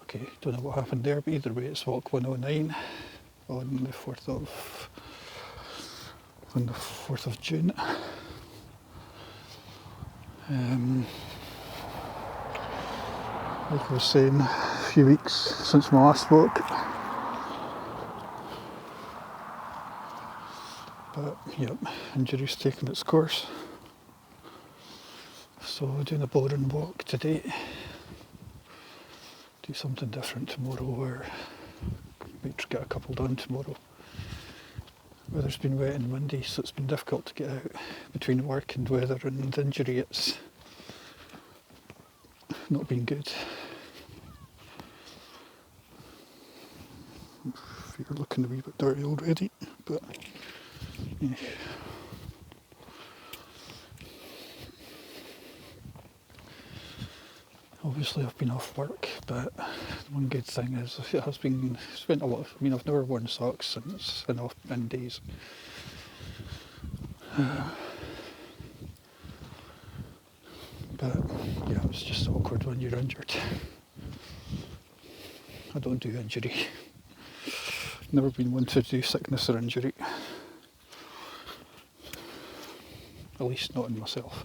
Okay, don't know what happened there, but either way it's walk 109 on the 4th of June. Like I was saying, a few weeks since my last walk. But yep, injury's taken its course. So doing a boring walk today. Do something different tomorrow, or might get a couple done tomorrow. Weather's been wet and windy, so it's been difficult to get out. Between work and weather and injury, it's not been good. You're looking a wee bit dirty already, but yeah. Obviously I've been off work, but one good thing is it has been spent a lot of, I've never worn socks since in days. But yeah, it's just awkward when you're injured. I don't do injury. Never been one to do sickness or injury. At least not in myself.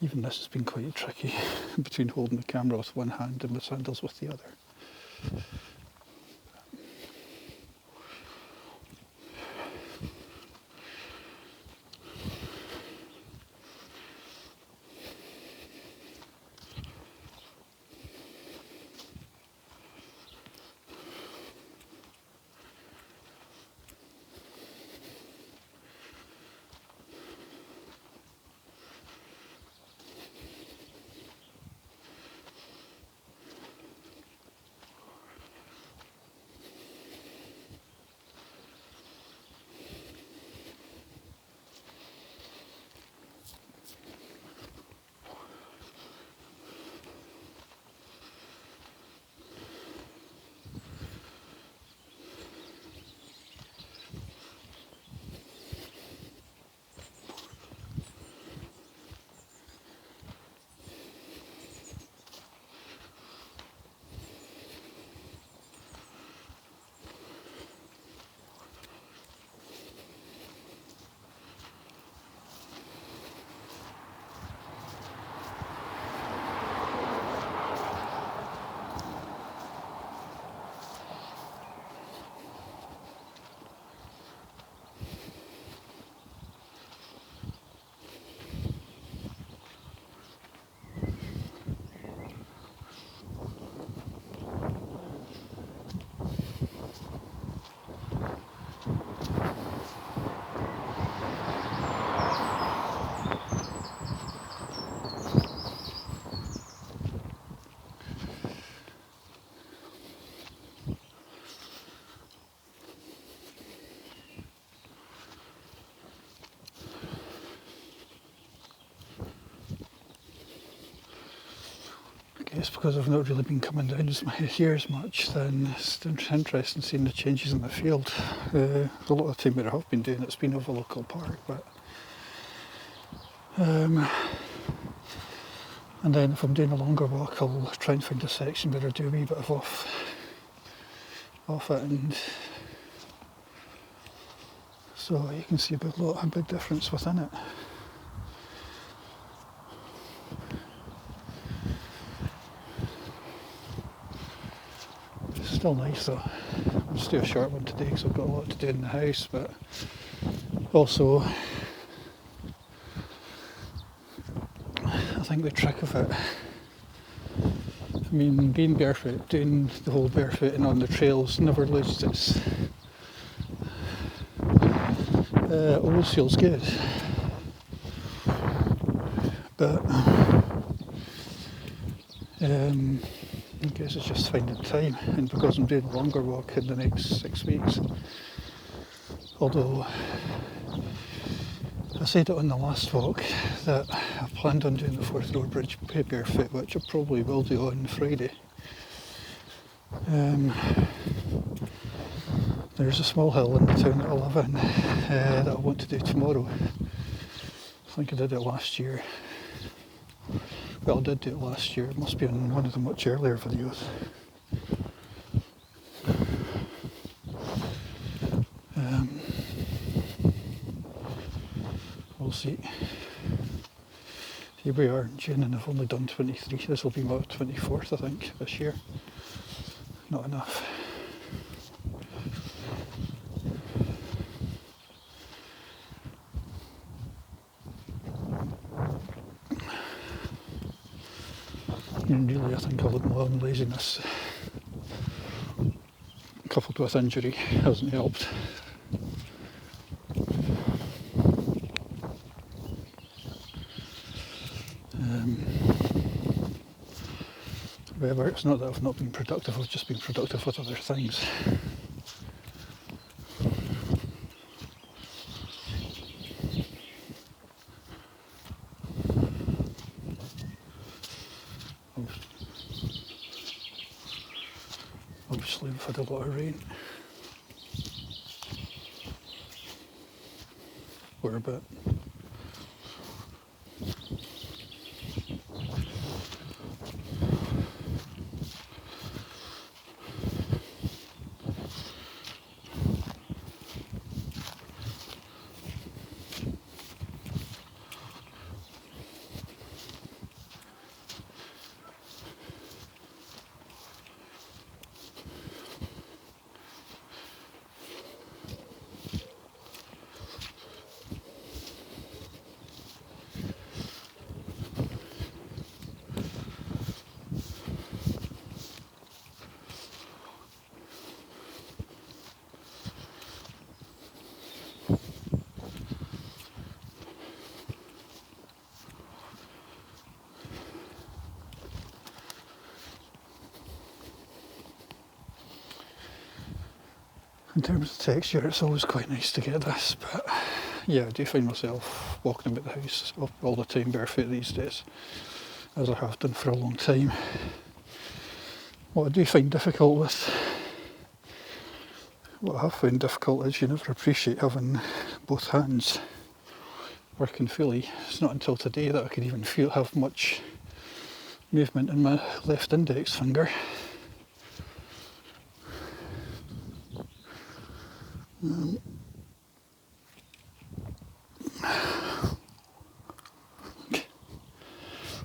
Even this has been quite tricky, between holding the camera with one hand and my sandals with the other. It's because I've not really been coming down here as much, then it's interesting seeing the changes in the field. A lot of the time where I have been doing it's been over a local park, but and then if I'm doing a longer walk I'll try and find a section where I do a wee bit of off it, and so you can see a big difference within it. Still nice though. I'll just do a short one today because I've got a lot to do in the house, but also I think the trick of it, being barefoot, doing the whole barefooting on the trails never loses its always feels good, but I guess it's just finding time, and because I'm doing a longer walk in the next 6 weeks, although I said it on the last walk that I planned on doing the Forth Road Bridge barefoot, which I probably will do on Friday. There's a small hill in the town that I live in that I want to do tomorrow. I think I did it last year. Well, I did do it last year. It must be in one of the much earlier videos. We'll see. Here we are in June and I've only done 23. This will be my 24th, I think, this year. Not enough. And really, I think a lot more own laziness, coupled with injury, hasn't helped. However, it's not that I've not been productive, I've just been productive with other things. Obviously, we've had a lot of rain. We're a bit. In terms of texture, it's always quite nice to get this, but yeah, I do find myself walking about the house all the time barefoot these days, as I have done for a long time. What I do find difficult what I have found difficult is you never appreciate having both hands working fully. It's not until today that I could even have much movement in my left index finger.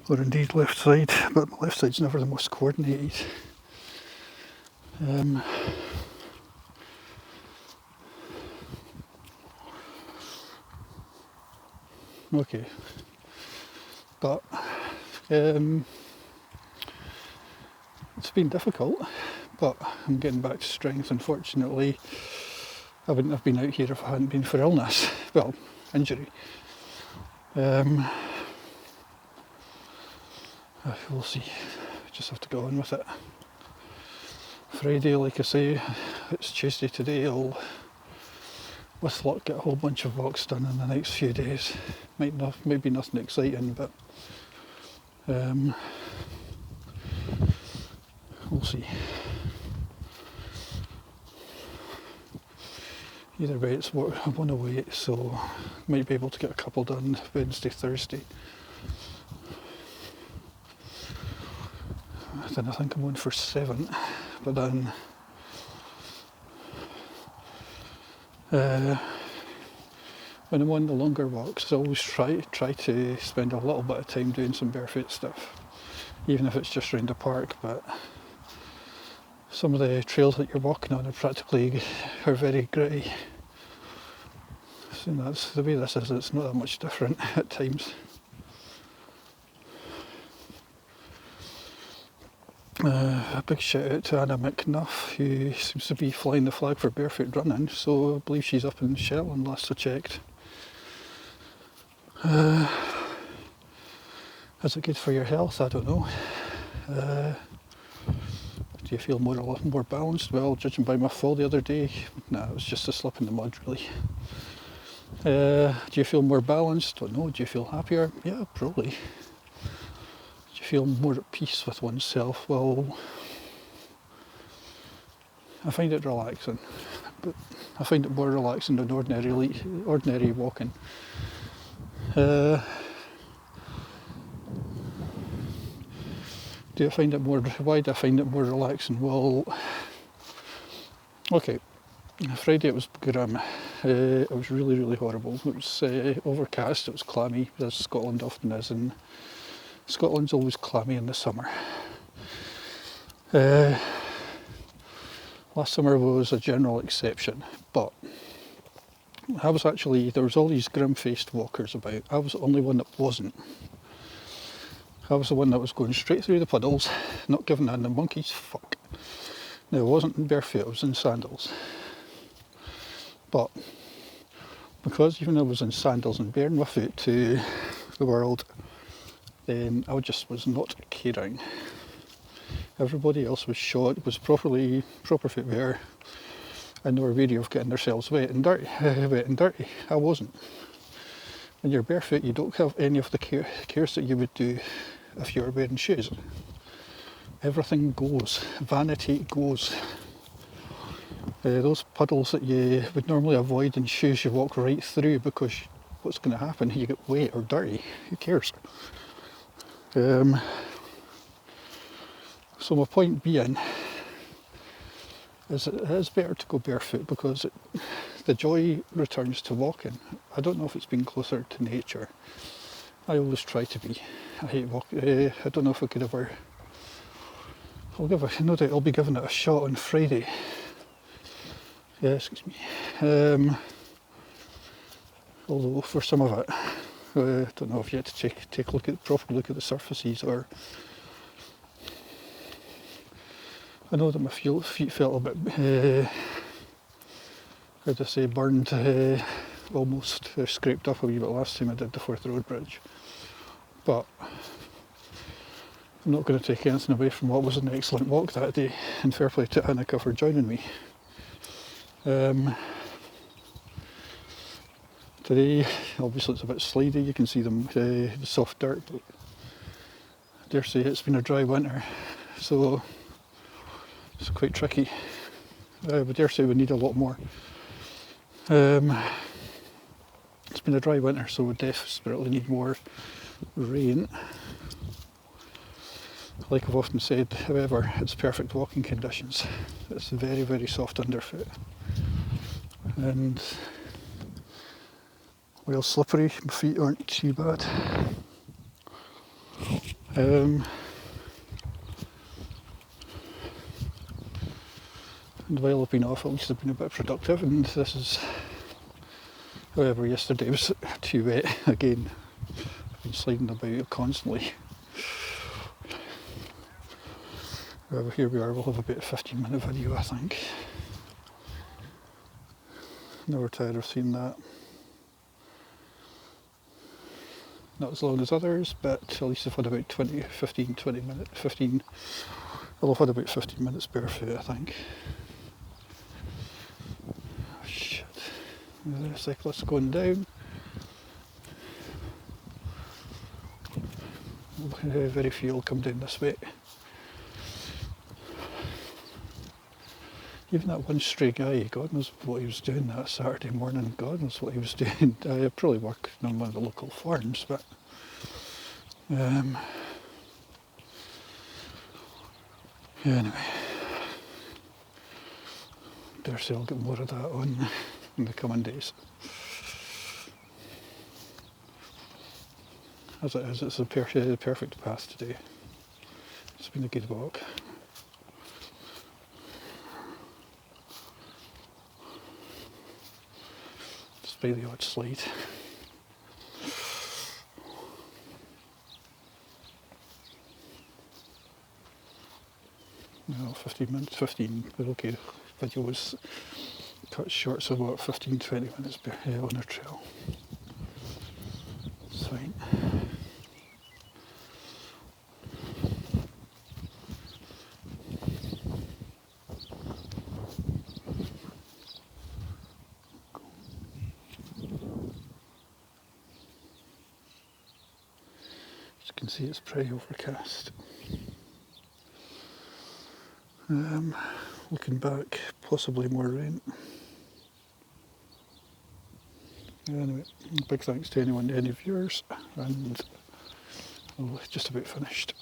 Or indeed left side, but my left side's never the most coordinated. Okay, but it's been difficult, but I'm getting back to strength. Unfortunately, I wouldn't have been out here if I hadn't been for illness, well, injury. We'll see, just have to go on with it. Friday, like I say, it's Tuesday today, I'll with luck get a whole bunch of walks done in the next few days. Maybe nothing exciting, but we'll see. Either way, I'm on a wait, so might be able to get a couple done Wednesday, Thursday. Then I think I'm on for 7, but then when I'm on the longer walks, I always try to spend a little bit of time doing some barefoot stuff, even if it's just around the park. But some of the trails that you're walking on are very gritty. So that's the way this is. It's not that much different at times. A big shout out to Anna McNuff, who seems to be flying the flag for barefoot running, so I believe she's up in Shetland last I checked. Is it good for your health? I don't know. Do you feel a lot more balanced? Well, judging by my fall the other day, nah, it was just a slip in the mud really. Do you feel more balanced? Don't know. Do you feel happier? Yeah, probably. Do you feel more at peace with oneself? Well, I find it relaxing. but I find it more relaxing than ordinary walking. Do I find it more? Why do I find it more relaxing? Well, okay. Friday it was grim. It was really, really horrible. It was overcast. It was clammy, as Scotland often is, and Scotland's always clammy in the summer. Last summer was a general exception, but there was all these grim-faced walkers about. I was the only one that wasn't. I was the one that was going straight through the puddles, not giving in the monkey's fuck. Now, I wasn't in barefoot, I was in sandals. But because even though I was in sandals and bearing my foot to the world, then I just was not caring. Everybody else was proper footwear, and they were wary of getting themselves wet and dirty. I wasn't. When you're barefoot, you don't have any of the cares that you would do if you were wearing shoes. Everything goes. Vanity goes. Those puddles that you would normally avoid in shoes, you walk right through, because what's going to happen? You get wet or dirty. Who cares? So my point being is that it is better to go barefoot, because the joy returns to walking. I don't know if it's been closer to nature. I always try to be. I hate walking. I don't know if I could ever. No doubt I'll be giving it a shot on Friday. Yeah, excuse me. Although for some of it, I don't know if you had to take a proper look at the surfaces, or I know that my feet felt a bit, burned, almost scraped up a wee bit last time I did the Forth Road Bridge. But I'm not going to take anything away from what was an excellent walk that day, and fair play to Annika for joining me. Today, obviously it's a bit slidey, you can see the soft dirt, but I dare say it's been a dry winter, so it's quite tricky. I dare say we need a lot more. It's been a dry winter, so we desperately need more rain. Like I've often said, however, it's perfect walking conditions. It's very, very soft underfoot. And while slippery, my feet aren't too bad. And while I've been off, at least I've been a bit productive, and this is, however, yesterday was too wet again. I've been sliding about constantly. However, here we are, we'll have about a 15-minute video, I think. Never tired of seeing that. Not as long as others, but at least I've had about 20 minutes, well, I've had about 15 minutes barefoot, I think. Oh, shit. There's a cyclist going down. Very few will come down this way. Even that one stray guy, God knows what he was doing that Saturday morning. God knows what he was doing. I probably work on one of the local farms, but yeah, anyway, dare say I'll get more of that on in the coming days. As it is, it's the perfect path today. It's been a good walk. By the odd slide. No, 15 minutes, 15, but okay, video was cut short, so about 15-20 minutes on our trail. It's fine. You can see it's pretty overcast. Looking back, possibly more rain. Anyway, big thanks to any viewers, and just about finished.